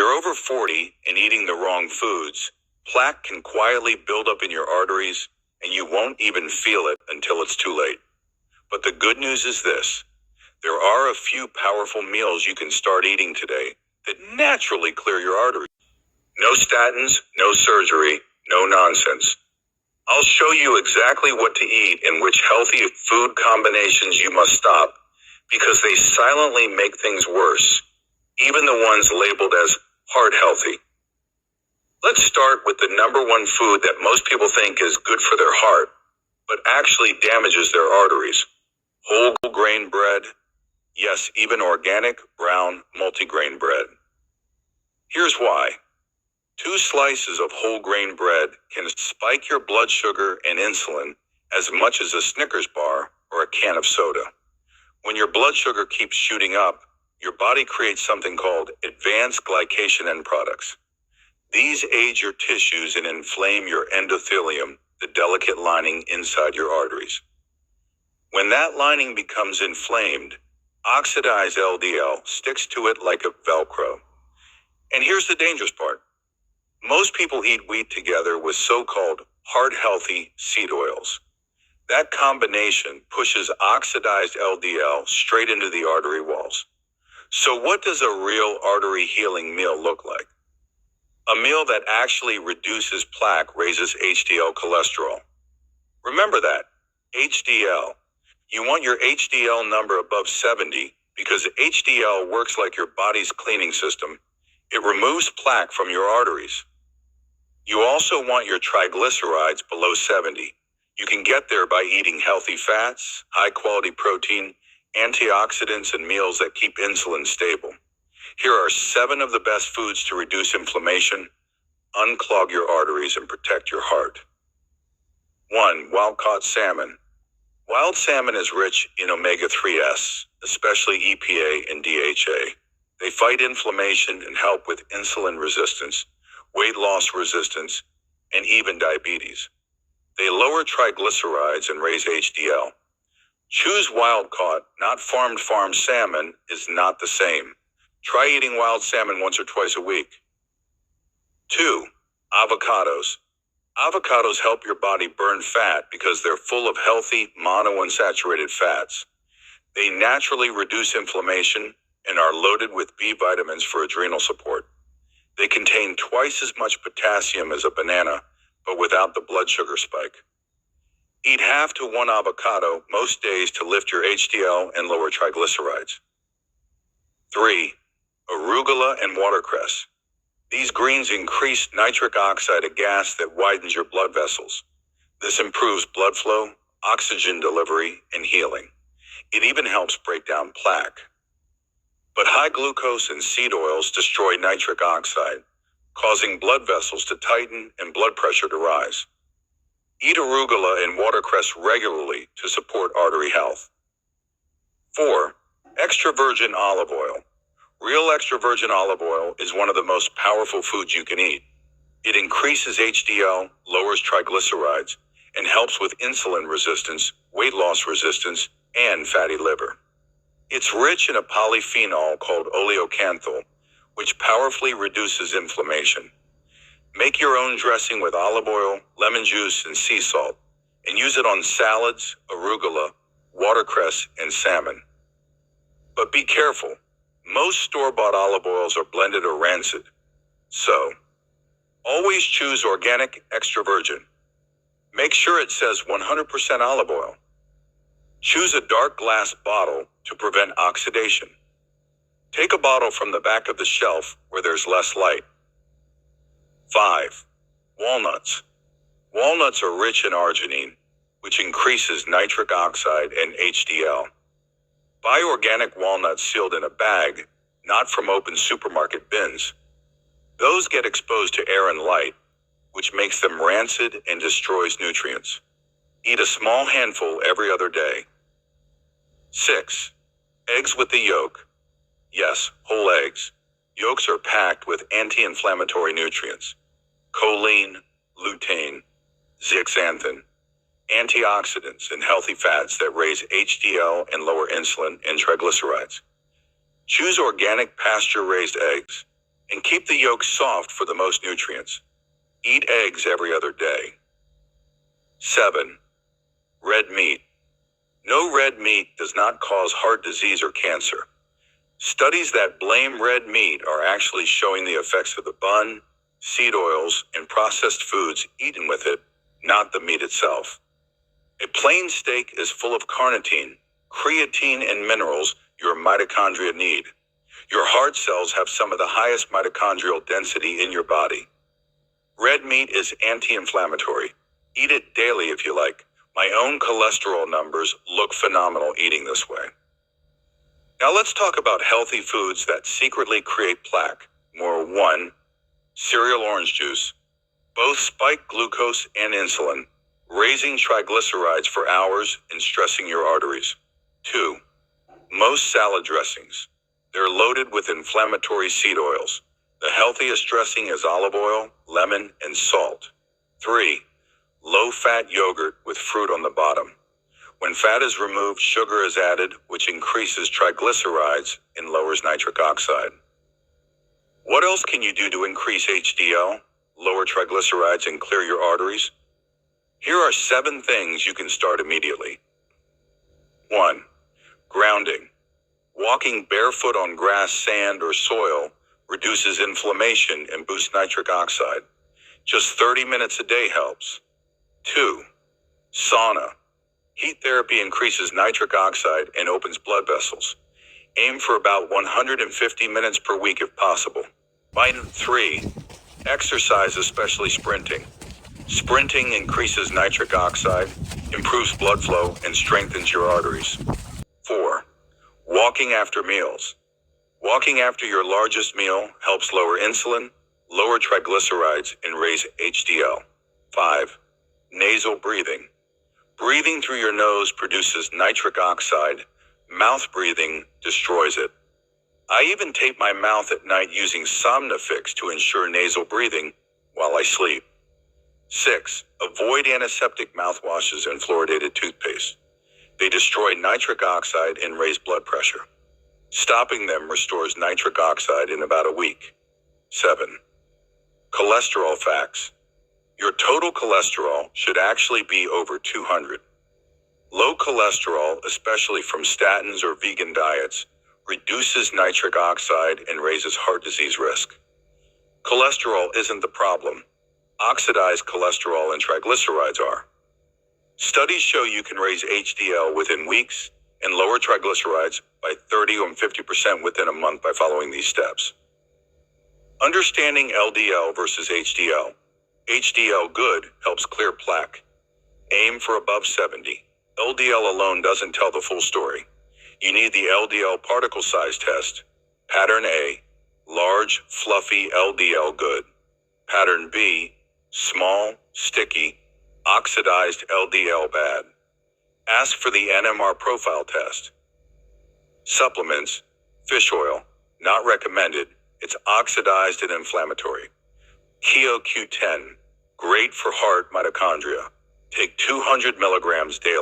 you're over 40 and eating the wrong foods, plaque can quietly build up in your arteries, and you won't even feel it until it's too late. But the good news is this: there are a few powerful meals you can start eating today that naturally clear your arteries. No statins, no surgery, no nonsense. I'll show you exactly what to eat and which healthy food combinations you must stop, because they silently make things worse, even the ones labeled as heart healthy. Let's start with the number one food that most people think is good for their heart, but actually damages their arteries: whole grain bread. Yes, even organic, brown, multigrain bread. Here's why. 2 slices of whole grain bread can spike your blood sugar and insulin as much as a Snickers bar or a can of soda. When your blood sugar keeps shooting up, your body creates something called advanced glycation end products. These age your tissues and inflame your endothelium, the delicate lining inside your arteries. When that lining becomes inflamed, oxidized LDL sticks to it like a Velcro. And here's the dangerous part. Most people eat wheat together with so-called heart-healthy seed oils. That combination pushes oxidized LDL straight into the artery walls. So what does a real artery healing meal look like? A meal that actually reduces plaque raises HDL cholesterol. Remember that, HDL. You want your HDL number above 70 because HDL works like your body's cleaning system. It removes plaque from your arteries. You also want your triglycerides below 70. You can get there by eating healthy fats, high-quality protein, antioxidants, and meals that keep insulin stable. Here are 7 of the best foods to reduce inflammation, unclog your arteries, and protect your heart. 1. Wild-caught salmon. Wild salmon is rich in omega-3s, especially EPA and DHA. They fight inflammation and help with insulin resistance, weight loss resistance, and even diabetes. They lower triglycerides and raise HDL. Choose wild-caught, not farm salmon is not the same. Try eating wild salmon once or twice a week. 2. Avocados. Avocados help your body burn fat because they're full of healthy monounsaturated fats. They naturally reduce inflammation and are loaded with B vitamins for adrenal support. They contain twice as much potassium as a banana, but without the blood sugar spike. Eat half to 1 avocado most days to lift your HDL and lower triglycerides. 3. Arugula and watercress. These greens increase nitric oxide, a gas that widens your blood vessels. This improves blood flow, oxygen delivery, and healing. It even helps break down plaque. But high glucose and seed oils destroy nitric oxide, causing blood vessels to tighten and blood pressure to rise. Eat arugula and watercress regularly to support artery health. 4. Extra virgin olive oil. Real extra virgin olive oil is one of the most powerful foods you can eat. It increases HDL, lowers triglycerides, and helps with insulin resistance, weight loss resistance, and fatty liver. It's rich in a polyphenol called oleocanthal, which powerfully reduces inflammation. Make your own dressing with olive oil, lemon juice, and sea salt, and use it on salads, arugula, watercress, and salmon. But be careful. Most store-bought olive oils are blended or rancid. So, always choose organic extra virgin. Make sure it says 100% olive oil. Choose a dark glass bottle to prevent oxidation. Take a bottle from the back of the shelf where there's less light. 5. Walnuts. Walnuts are rich in arginine, which increases nitric oxide and HDL. Buy organic walnuts sealed in a bag, not from open supermarket bins. Those get exposed to air and light, which makes them rancid and destroys nutrients. Eat a small handful every other day. 6. Eggs with the yolk. Yes, whole eggs. Yolks are packed with anti-inflammatory nutrients: choline, lutein, zeaxanthin, antioxidants, and healthy fats that raise HDL and lower insulin and triglycerides. Choose organic pasture-raised eggs And keep the yolk soft for the most nutrients. Eat eggs every other day. 7. Red meat. No, red meat does not cause heart disease or cancer. Studies that blame red meat are actually showing the effects of the bun, seed oils, and processed foods eaten with it, not the meat itself. A plain steak is full of carnitine, creatine, and minerals your mitochondria need. Your heart cells have some of the highest mitochondrial density in your body. Red meat is anti-inflammatory. Eat it daily if you like. My own cholesterol numbers look phenomenal eating this way. Now let's talk about healthy foods that secretly create plaque. 1. Cereal orange juice. Both spike glucose and insulin, raising triglycerides for hours and stressing your arteries. 2. Most salad dressings. They're loaded with inflammatory seed oils. The healthiest dressing is olive oil, lemon, and salt. 3. Low-fat yogurt with fruit on the bottom. When fat is removed, sugar is added, which increases triglycerides and lowers nitric oxide. What else can you do to increase HDL, lower triglycerides, and clear your arteries? Here are 7 things you can start immediately. 1. Grounding. Walking barefoot on grass, sand, or soil reduces inflammation and boosts nitric oxide. Just 30 minutes a day helps. 2. Sauna. Heat therapy increases nitric oxide and opens blood vessels. Aim for about 150 minutes per week if possible. 3. Exercise, especially sprinting. Sprinting increases nitric oxide, improves blood flow, and strengthens your arteries. 4. Walking after meals. Walking after your largest meal helps lower insulin, lower triglycerides, and raise HDL. 5. Nasal breathing. Breathing through your nose produces nitric oxide. Mouth breathing destroys it. I even tape my mouth at night using Somnifix to ensure nasal breathing while I sleep. 6. Avoid antiseptic mouthwashes and fluoridated toothpaste. They destroy nitric oxide and raise blood pressure. Stopping them restores nitric oxide in about a week. 7. Cholesterol facts. Your total cholesterol should actually be over 200. Low cholesterol, especially from statins or vegan diets, reduces nitric oxide and raises heart disease risk. Cholesterol isn't the problem. Oxidized cholesterol and triglycerides are. Studies show you can raise HDL within weeks and lower triglycerides by 30 or 50% within a month by following these steps. Understanding LDL versus HDL. HDL good helps clear plaque. Aim for above 70. LDL alone doesn't tell the full story. You need the LDL particle size test. Pattern A, large, fluffy LDL good. Pattern B, small, sticky, oxidized LDL bad. Ask for the NMR profile test. Supplements, fish oil, not recommended. It's oxidized and inflammatory. Keto Q10, great for heart mitochondria. Take 200 milligrams daily.